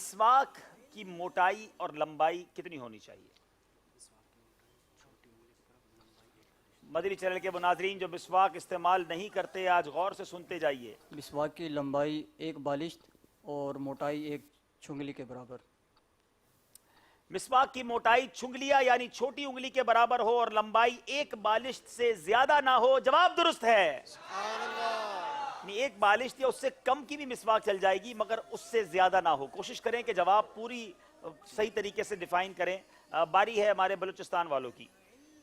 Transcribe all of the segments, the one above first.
مسواک کی موٹائی اور لمبائی کتنی ہونی چاہیے؟ مدنی چینل کے ناظرین جو مسواک استعمال نہیں کرتے آج غور سے سنتے جائیے. مسواک کی لمبائی ایک بالشت اور موٹائی ایک چھنگلی کے برابر. مسواک کی موٹائی چھنگلیا یعنی چھوٹی انگلی کے برابر ہو اور لمبائی ایک بالشت سے زیادہ نہ ہو. جواب درست ہے. ایک بالشت یا اس سے کم کی بھی مسواک چل جائے گی مگر اس سے زیادہ نہ ہو. کوشش کریں کہ جواب پوری صحیح طریقے سے ڈیفائن کریں. باری ہے ہمارے بلوچستان والوں کی.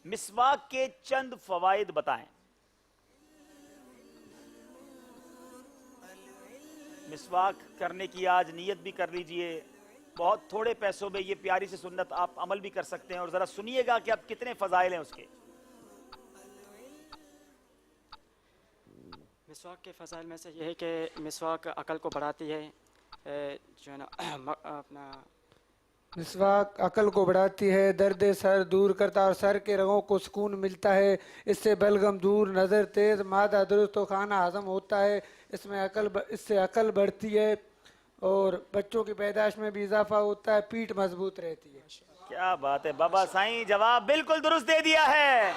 مسواک کے چند فوائد بتائیں. مسواک کرنے کی آج نیت بھی کر لیجئے. بہت تھوڑے پیسوں میں یہ پیاری سی سنت آپ عمل بھی کر سکتے ہیں اور ذرا سنیے گا کہ اب کتنے فضائل ہیں اس کے. مسواک کے فضائل میں سے یہ ہے کہ مسواک عقل کو بڑھاتی ہے. جو ہے نا اپنا مسواک عقل کو بڑھاتی ہے، درد سر دور کرتا اور سر کے رگوں کو سکون ملتا ہے. اس سے بلغم دور، نظر تیز، معدہ درست و کھانا ہضم ہوتا ہے. اس سے عقل بڑھتی ہے اور بچوں کی پیدائش میں بھی اضافہ ہوتا ہے. پیٹھ مضبوط رہتی ہے. کیا بات ہے بابا سائیں، جواب بالکل درست دے دیا ہے.